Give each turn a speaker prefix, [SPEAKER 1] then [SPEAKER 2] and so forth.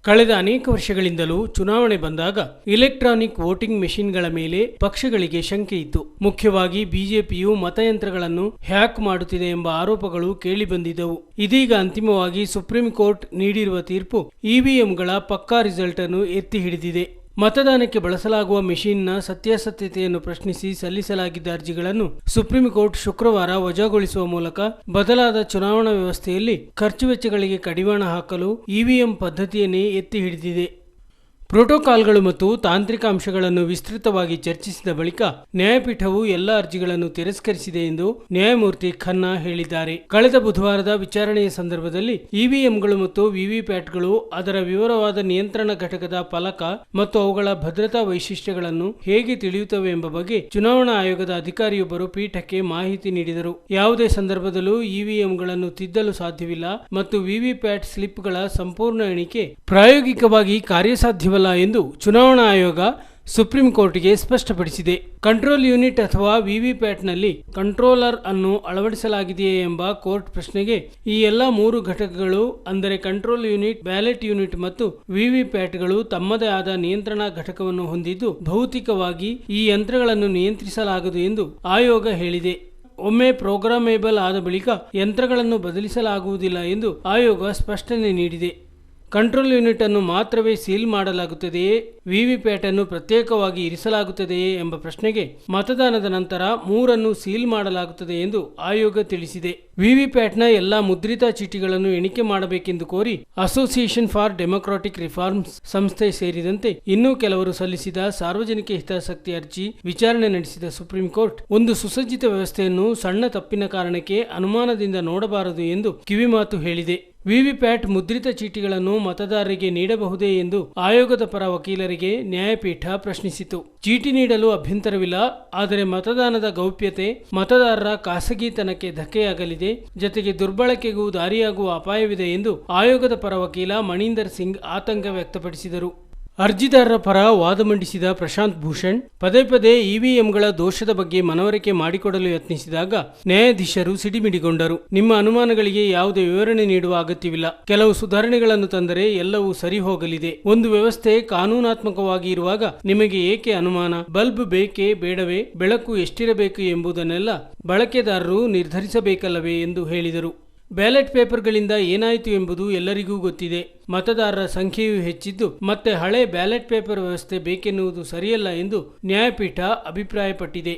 [SPEAKER 1] ಕಳೆದ ಅನೇಕ ವರ್ಷಗಳಿಂದಲೂ ಚುನಾವಣೆ ಬಂದಾಗ ಇಲೆಕ್ಟ್ರಾನಿಕ್ ವೋಟಿಂಗ್ ಮೆಷಿನ್ಗಳ ಮೇಲೆ ಪಕ್ಷಗಳಿಗೆ ಶಂಕೆ ಇತ್ತು. ಮುಖ್ಯವಾಗಿ ಬಿಜೆಪಿಯು ಮತಯಂತ್ರಗಳನ್ನು ಹ್ಯಾಕ್ ಮಾಡುತ್ತಿದೆ ಎಂಬ ಆರೋಪಗಳು ಕೇಳಿಬಂದಿದ್ದವು. ಇದೀಗ ಅಂತಿಮವಾಗಿ ಸುಪ್ರೀಂ ಕೋರ್ಟ್ ನೀಡಿರುವ ತೀರ್ಪು ಇವಿಎಂಗಳ ಪಕ್ಕಾ ರಿಸಲ್ಟ್ ಅನ್ನು ಎತ್ತಿ ಹಿಡಿದಿದೆ. ಮತದಾನಕ್ಕೆ ಬಳಸಲಾಗುವ ಮೆಷಿನ್ನ ಸತ್ಯಾಸತ್ಯತೆಯನ್ನು ಪ್ರಶ್ನಿಸಿ ಸಲ್ಲಿಸಲಾಗಿದ್ದ ಅರ್ಜಿಗಳನ್ನು ಸುಪ್ರೀಂ ಕೋರ್ಟ್ ಶುಕ್ರವಾರ ವಜಾಗೊಳಿಸುವ ಮೂಲಕ ಬದಲಾದ ಚುನಾವಣಾ ವ್ಯವಸ್ಥೆಯಲ್ಲಿ ಖರ್ಚು ವೆಚ್ಚಗಳಿಗೆ ಕಡಿವಾಣ ಹಾಕಲು ಇವಿಎಂ ಪದ್ಧತಿಯನ್ನೇ ಎತ್ತಿ ಹಿಡಿದಿದೆ. ಪ್ರೋಟೋಕಾಲ್ಗಳು ಮತ್ತು ತಾಂತ್ರಿಕ ಅಂಶಗಳನ್ನು ವಿಸ್ತೃತವಾಗಿ ಚರ್ಚಿಸಿದ ಬಳಿಕ ನ್ಯಾಯಪೀಠವು ಎಲ್ಲ ಅರ್ಜಿಗಳನ್ನು ತಿರಸ್ಕರಿಸಿದೆ ಎಂದು ನ್ಯಾಯಮೂರ್ತಿ ಖನ್ನಾ ಹೇಳಿದ್ದಾರೆ. ಕಳೆದ ಬುಧವಾರದ ವಿಚಾರಣೆಯ ಸಂದರ್ಭದಲ್ಲಿ ಇವಿಎಂಗಳು ಮತ್ತು ವಿವಿಪ್ಯಾಟ್ಗಳು, ಅದರ ವಿವರವಾದ ನಿಯಂತ್ರಣ ಘಟಕದ ಫಲಕ ಮತ್ತು ಅವುಗಳ ಭದ್ರತಾ ವೈಶಿಷ್ಟ್ಯಗಳನ್ನು ಹೇಗೆ ತಿಳಿಯುತ್ತವೆ ಎಂಬ ಬಗ್ಗೆ ಚುನಾವಣಾ ಆಯೋಗದ ಅಧಿಕಾರಿಯೊಬ್ಬರು ಪೀಠಕ್ಕೆ ಮಾಹಿತಿ ನೀಡಿದರು. ಯಾವುದೇ ಸಂದರ್ಭದಲ್ಲೂ ಇವಿಎಂಗಳನ್ನು ತಿದ್ದಲು ಸಾಧ್ಯವಿಲ್ಲ ಮತ್ತು ವಿವಿಪ್ಯಾಟ್ ಸ್ಲಿಪ್ಗಳ ಸಂಪೂರ್ಣ ಎಣಿಕೆ ಪ್ರಾಯೋಗಿಕವಾಗಿ ಕಾರ್ಯಸಾಧ್ಯವಲ್ಲ ಎಂದು ಚುನಾವಣಾ ಆಯೋಗ ಸುಪ್ರೀಂ ಕೋರ್ಟ್ಗೆ ಸ್ಪಷ್ಟಪಡಿಸಿದೆ. ಕಂಟ್ರೋಲ್ ಯೂನಿಟ್ ಅಥವಾ ವಿವಿಪ್ಯಾಟ್ನಲ್ಲಿ ಕಂಟ್ರೋಲರ್ ಅನ್ನು ಅಳವಡಿಸಲಾಗಿದೆಯೇ ಎಂಬ ಕೋರ್ಟ್ ಪ್ರಶ್ನೆಗೆ ಈ ಎಲ್ಲ 3 ಘಟಕಗಳು ಅಂದರೆ ಕಂಟ್ರೋಲ್ ಯೂನಿಟ್, ಬ್ಯಾಲೆಟ್ ಯೂನಿಟ್ ಮತ್ತು ವಿವಿಪ್ಯಾಟ್ಗಳು ತಮ್ಮದೇ ಆದ ನಿಯಂತ್ರಣಾ ಘಟಕವನ್ನು ಹೊಂದಿದ್ದು ಭೌತಿಕವಾಗಿ ಈ ಯಂತ್ರಗಳನ್ನು ನಿಯಂತ್ರಿಸಲಾಗದು ಎಂದು ಆಯೋಗ ಹೇಳಿದೆ. ಒಮ್ಮೆ ಪ್ರೋಗ್ರಾಮೇಬಲ್ ಆದ ಬಳಿಕ ಯಂತ್ರಗಳನ್ನು ಬದಲಿಸಲಾಗುವುದಿಲ್ಲ ಎಂದು ಆಯೋಗ ಸ್ಪಷ್ಟನೆ ನೀಡಿದೆ. ಕಂಟ್ರೋಲ್ ಯೂನಿಟ್ ಅನ್ನು ಮಾತ್ರವೇ ಸೀಲ್ ಮಾಡಲಾಗುತ್ತದೆಯೇ, ವಿವಿಪ್ಯಾಟ್ ಅನ್ನು ಪ್ರತ್ಯೇಕವಾಗಿ ಇರಿಸಲಾಗುತ್ತದೆಯೇ ಎಂಬ ಪ್ರಶ್ನೆಗೆ ಮತದಾನದ ನಂತರ 3 ಸೀಲ್ ಮಾಡಲಾಗುತ್ತದೆ ಎಂದು ಆಯೋಗ ತಿಳಿಸಿದೆ. ವಿವಿಪ್ಯಾಟ್ನ ಎಲ್ಲಾ ಮುದ್ರಿತ ಚೀಟಿಗಳನ್ನು ಎಣಿಕೆ ಮಾಡಬೇಕೆಂದು ಕೋರಿ ಅಸೋಸಿಯೇಷನ್ ಫಾರ್ ಡೆಮೊಕ್ರಾಟಿಕ್ ರಿಫಾರ್ಮ್ಸ್ ಸಂಸ್ಥೆ ಸೇರಿದಂತೆ ಇನ್ನೂ ಕೆಲವರು ಸಲ್ಲಿಸಿದ ಸಾರ್ವಜನಿಕ ಹಿತಾಸಕ್ತಿ ಅರ್ಜಿ ವಿಚಾರಣೆ ನಡೆಸಿದ ಸುಪ್ರೀಂ ಕೋರ್ಟ್ ಒಂದು ಸುಸಜ್ಜಿತ ವ್ಯವಸ್ಥೆಯನ್ನು ಸಣ್ಣ ತಪ್ಪಿನ ಕಾರಣಕ್ಕೆ ಅನುಮಾನದಿಂದ ನೋಡಬಾರದು ಎಂದು ಕಿವಿಮಾತು ಹೇಳಿದೆ. ವಿವಿಪ್ಯಾಟ್ ಮುದ್ರಿತ ಚೀಟಿಗಳನ್ನು ಮತದಾರರಿಗೆ ನೀಡಬಹುದೇ ಎಂದು ಆಯೋಗದ ಪರ ವಕೀಲರಿಗೆ ನ್ಯಾಯಪೀಠ ಪ್ರಶ್ನಿಸಿತು. ಚೀಟಿ ನೀಡಲು ಅಭ್ಯಂತರವಿಲ್ಲ, ಆದರೆ ಮತದಾನದ ಗೌಪ್ಯತೆ, ಮತದಾರರ ಖಾಸಗಿತನಕ್ಕೆ ಧಕ್ಕೆಯಾಗಲಿದೆ, ಜೊತೆಗೆ ದುರ್ಬಳಕೆಗೂ ದಾರಿಯಾಗುವ ಅಪಾಯವಿದೆ ಎಂದು ಆಯೋಗದ ಪರ ವಕೀಲ ಮಣೀಂದರ್ ಸಿಂಗ್ ಆತಂಕ ವ್ಯಕ್ತಪಡಿಸಿದರು. ಅರ್ಜಿದಾರರ ಪರ ವಾದ ಮಂಡಿಸಿದ ಪ್ರಶಾಂತ್ ಭೂಷಣ್ ಪದೇ ಪದೇ ಇವಿಎಂಗಳ ದೋಷದ ಬಗ್ಗೆ ಮನವರಿಕೆ ಮಾಡಿಕೊಡಲು ಯತ್ನಿಸಿದಾಗ ನ್ಯಾಯಾಧೀಶರು ಸಿಡಿಮಿಡಿಗೊಂಡರು. ನಿಮ್ಮ ಅನುಮಾನಗಳಿಗೆ ಯಾವುದೇ ವಿವರಣೆ ನೀಡುವ ಅಗತ್ಯವಿಲ್ಲ. ಕೆಲವು ಸುಧಾರಣೆಗಳನ್ನು ತಂದರೆ ಎಲ್ಲವೂ ಸರಿ ಹೋಗಲಿದೆ. ಒಂದು ವ್ಯವಸ್ಥೆ ಕಾನೂನಾತ್ಮಕವಾಗಿ ಇರುವಾಗ ನಿಮಗೆ ಏಕೆ ಅನುಮಾನ? ಬಲ್ಬ್ ಬೇಕೇ ಬೇಡವೇ? ಬೆಳಕು ಎಷ್ಟಿರಬೇಕು ಎಂಬುದನ್ನೆಲ್ಲ ಬಳಕೆದಾರರು ನಿರ್ಧರಿಸಬೇಕಲ್ಲವೇ ಎಂದು ಹೇಳಿದರು. ಬ್ಯಾಲೆಟ್ ಪೇಪರ್ಗಳಿಂದ ಏನಾಯಿತು ಎಂಬುದು ಎಲ್ಲರಿಗೂ ಗೊತ್ತಿದೆ. ಮತದಾರರ ಸಂಖ್ಯೆಯೂ ಹೆಚ್ಚಿದ್ದು ಮತ್ತೆ ಹಳೆ ಬ್ಯಾಲೆಟ್ ಪೇಪರ್ ವ್ಯವಸ್ಥೆ ಬೇಕೆನ್ನುವುದು ಸರಿಯಲ್ಲ ಎಂದು ನ್ಯಾಯಪೀಠ ಅಭಿಪ್ರಾಯಪಟ್ಟಿದೆ.